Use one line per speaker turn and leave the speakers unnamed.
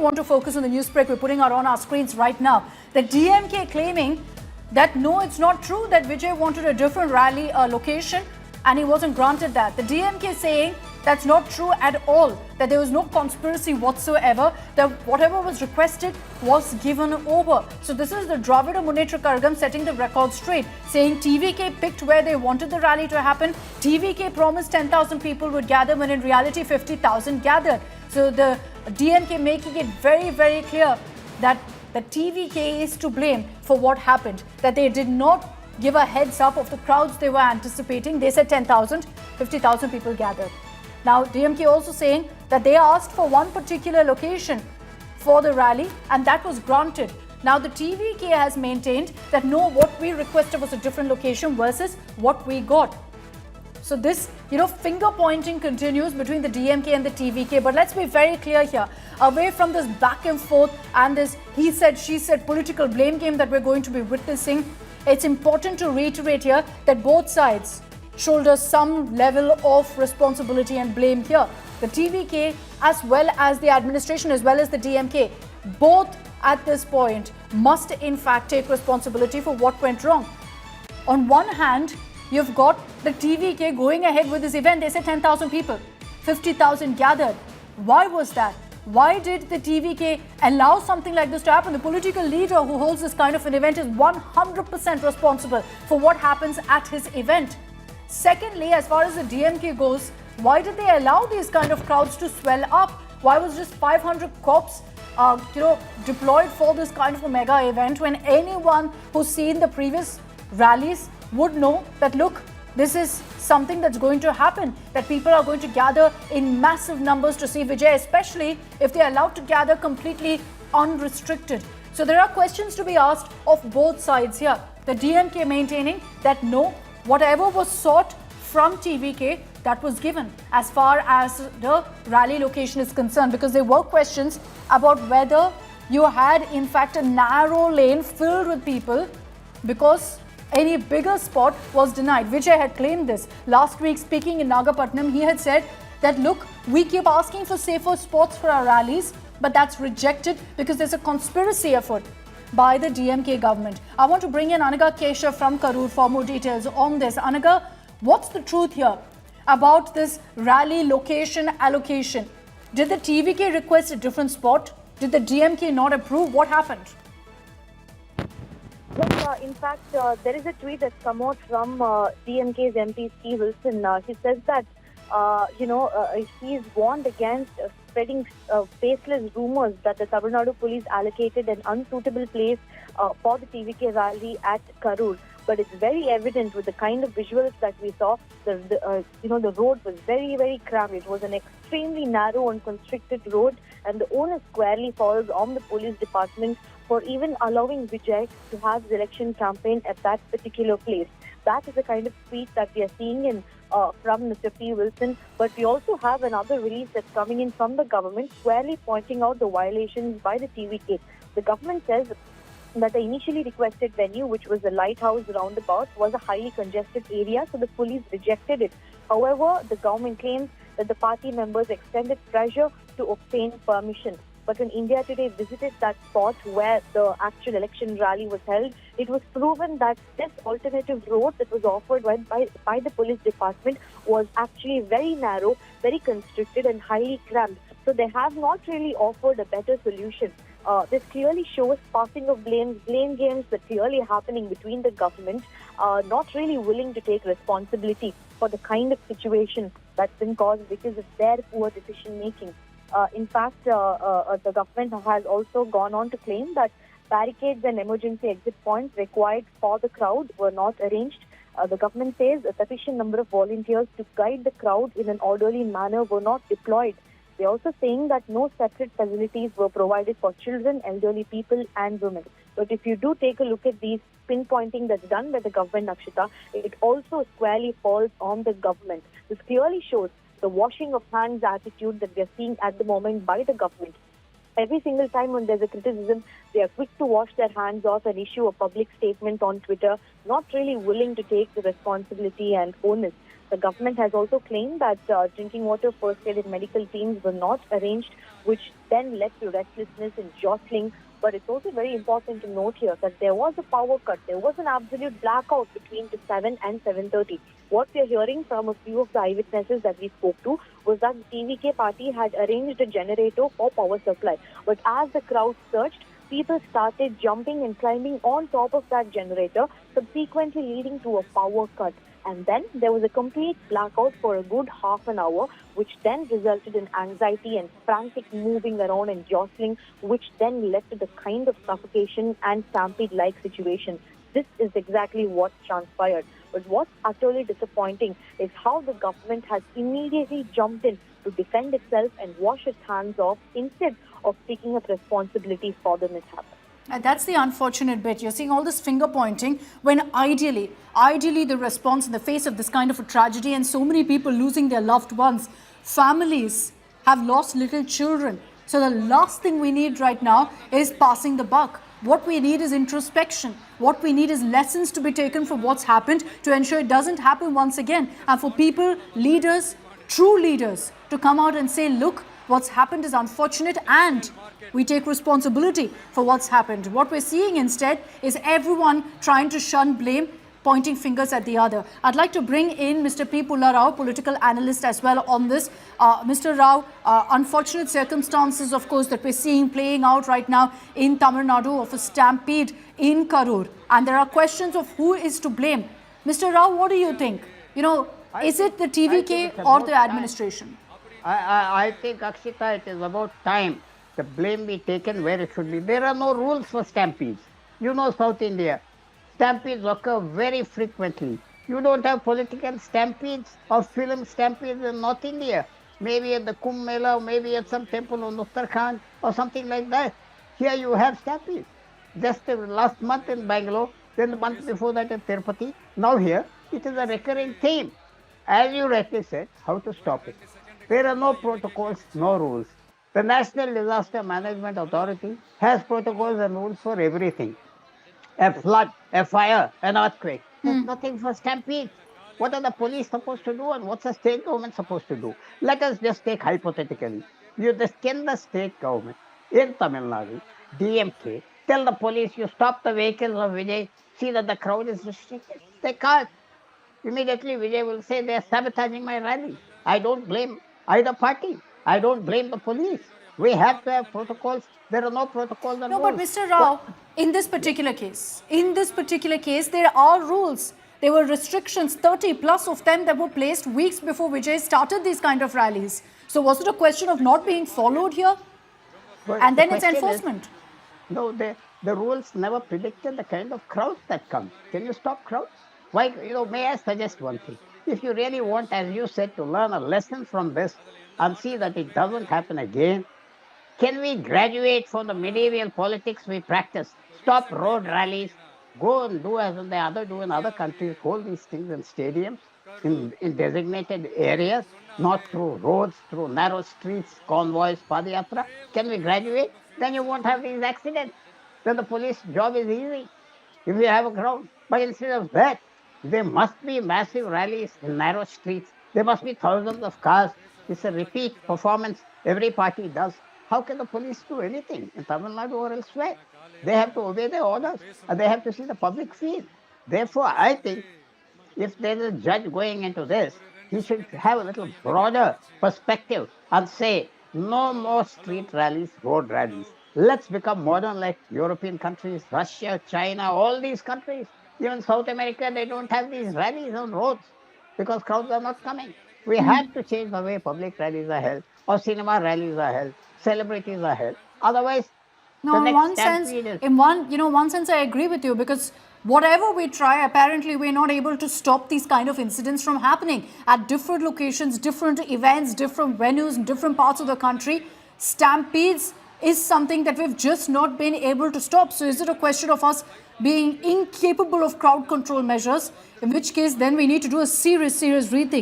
want to focus on the news break we're putting out on our screens right now. The DMK claiming that no, it's not true that Vijay wanted a different rally location and he wasn't granted that. The DMK saying that's not true at all, that there was no conspiracy whatsoever, that whatever was requested was given over. So this is the Dravida Munnetra Kazhagam setting the record straight, saying TVK picked where they wanted the rally to happen. TVK promised 10,000 people would gather, when in reality 50,000 gathered. So the DMK making it very, very clear that the TVK is to blame for what happened, that they did not give a heads up of the crowds they were anticipating. They said 10,000, 50,000 people gathered. Now, DMK also saying that they asked for one particular location for the rally and that was granted. Now, the TVK has maintained that no, what we requested was a different location versus what we got. So this, finger pointing continues between the DMK and the TVK. But let's be very clear here, away from this back and forth and this he said, she said political blame game that we're going to be witnessing, it's important to reiterate here that both sides shoulder some level of responsibility and blame here. The TVK as well as the administration as well as the DMK, both at this point must in fact take responsibility for what went wrong. On one hand, you've got the TVK going ahead with this event. They said 10,000 people, 50,000 gathered. Why was that? Why did the TVK allow something like this to happen? The political leader who holds this kind of an event is 100% responsible for what happens at his event. Secondly, as far as the DMK goes, why did they allow these kind of crowds to swell up? Why was just 500 cops deployed for this kind of a mega event, when anyone who's seen the previous rallies would know that, look, this is something that's going to happen, that people are going to gather in massive numbers to see Vijay, especially if they're allowed to gather completely unrestricted. So there are questions to be asked of both sides here. The DMK maintaining that no, whatever was sought from TVK, that was given as far as the rally location is concerned, because there were questions about whether you had in fact a narrow lane filled with people because any bigger spot was denied. Vijay had claimed this. Last week, speaking in Nagapattinam, he had said that, look, we keep asking for safer spots for our rallies, but that's rejected because there's a conspiracy effort by the DMK government. I want to bring in Anaga Keshav from Karur for more details on this. Anaga, what's the truth here about this rally location allocation? Did the TVK request a different spot? Did the DMK not approve? What happened?
Well, in fact, there is a tweet that's come out from DMK's MP Steve Wilson. He says that, he's warned against spreading baseless rumors that the Tamil Nadu police allocated an unsuitable place for the TVK rally at Karur. But it's very evident with the kind of visuals that we saw. The road was very, very cramped. It was an extremely narrow and constricted road, and the onus squarely falls on the police department for even allowing Vijay to have his election campaign at that particular place. That is the kind of tweet that we are seeing in from Mr. P. Wilson. But we also have another release that's coming in from the government, squarely pointing out the violations by the TVK. The government says that the initially requested venue, which was the lighthouse roundabout, was a highly congested area, so the police rejected it. However, the government claims that the party members extended pressure to obtain permission. But when India Today visited that spot where the actual election rally was held, it was proven that this alternative road that was offered by the police department was actually very narrow, very constricted and highly cramped. So they have not really offered a better solution. This clearly shows passing of blame games that clearly happening between the government, not really willing to take responsibility for the kind of situation that's been caused because of their poor decision making. In fact, the government has also gone on to claim that barricades and emergency exit points required for the crowd were not arranged. The government says a sufficient number of volunteers to guide the crowd in an orderly manner were not deployed. They're also saying that no separate facilities were provided for children, elderly people and women. But if you do take a look at these pinpointing that's done by the government, Akshita, it also squarely falls on the government. This clearly shows the washing of hands attitude that we are seeing at the moment by the government. Every single time when there's a criticism, they are quick to wash their hands off and issue a public statement on Twitter, not really willing to take the responsibility and onus. The government has also claimed that drinking water, first aid and medical teams were not arranged, which then led to restlessness and jostling. But it's also very important to note here that there was a power cut. There was an absolute blackout between the 7 and 7:30. What we are hearing from a few of the eyewitnesses that we spoke to was that the TVK party had arranged a generator for power supply. But as the crowd surged, people started jumping and climbing on top of that generator, subsequently leading to a power cut. And then there was a complete blackout for a good half an hour, which then resulted in anxiety and frantic moving around and jostling, which then led to the kind of suffocation and stampede-like situation. This is exactly what transpired. But what's utterly disappointing is how the government has immediately jumped in to defend itself and wash its hands off instead of taking up responsibility for the mishap.
And that's the unfortunate bit. You're seeing all this finger pointing when ideally the response in the face of this kind of a tragedy and so many people losing their loved ones, families have lost little children. So the last thing we need right now is passing the buck. What we need is introspection. What we need is lessons to be taken from what's happened to ensure it doesn't happen once again. And for people, leaders, true leaders, to come out and say, look, what's happened is unfortunate and we take responsibility for what's happened. What we're seeing instead is everyone trying to shun blame, pointing fingers at the other. I'd like to bring in Mr. P. Pulla Rao, political analyst as well on this. Mr. Rao, unfortunate circumstances, of course, that we're seeing playing out right now in Tamil Nadu of a stampede in Karur. And there are questions of who is to blame. Mr. Rao, what do you think? Is it the TVK or the administration?
I think, Akshita, it is about time the blame be taken where it should be. There are no rules for stampedes. You know South India. Stampedes occur very frequently. You don't have political stampedes or film stampedes in North India. Maybe at the Kumbh Mela, maybe at some temple in Uttarakhand or something like that. Here you have stampedes. Just last month in Bangalore, then the month before that in Tirupati. Now here, it is a recurring theme. As you rightly said, how to stop it. There are no protocols, no rules. The National Disaster Management Authority has protocols and rules for everything. A flood, a fire, an earthquake. There's nothing for stampede. What are the police supposed to do and what's the state government supposed to do? Let us just take hypothetically. Can the state government in Tamil Nadu, DMK, tell the police you stop the vehicles of Vijay, see that the crowd is restricted? They can't. Immediately Vijay will say they are sabotaging my rally. I don't blame either party. I don't blame the police. We have to have protocols. There are no protocols and
No,
rules.
but Mr. Rao, in this particular case, there are rules. There were restrictions, 30 plus of them that were placed weeks before Vijay started these kind of rallies. So was it a question of not being followed here?
But
And then
the
it's
question
enforcement.
No, the rules never predicted the kind of crowds that come. Can you stop crowds? Why, may I suggest one thing? If you really want, as you said, to learn a lesson from this and see that it doesn't happen again, can we graduate from the medieval politics we practice? Stop road rallies, go and do as they do in other countries, hold these things in stadiums, in designated areas, not through roads, through narrow streets, convoys, padayatra. Can we graduate? Then you won't have these accidents. Then the police job is easy if you have a crowd. But instead of that, there must be massive rallies in narrow streets. There must be thousands of cars. It's a repeat performance every party does. How can the police do anything in Tamil Nadu or elsewhere? They have to obey their orders and they have to see the public feel. Therefore, I think if there is a judge going into this, he should have a little broader perspective and say, no more street rallies, road rallies. Let's become modern like European countries, Russia, China, all these countries. Even South America, they don't have these rallies on roads because crowds are not coming. We have to change the way public rallies are held or cinema rallies are held, celebrities are held. Otherwise,
No,
the
in
next
one sense,
stampede is...
one sense, I agree with you because whatever we try, apparently we're not able to stop these kind of incidents from happening at different locations, different events, different venues, in different parts of the country. Stampedes is something that we've just not been able to stop. So is it a question of us being incapable of crowd control measures? In which case, then we need to do a serious rethink.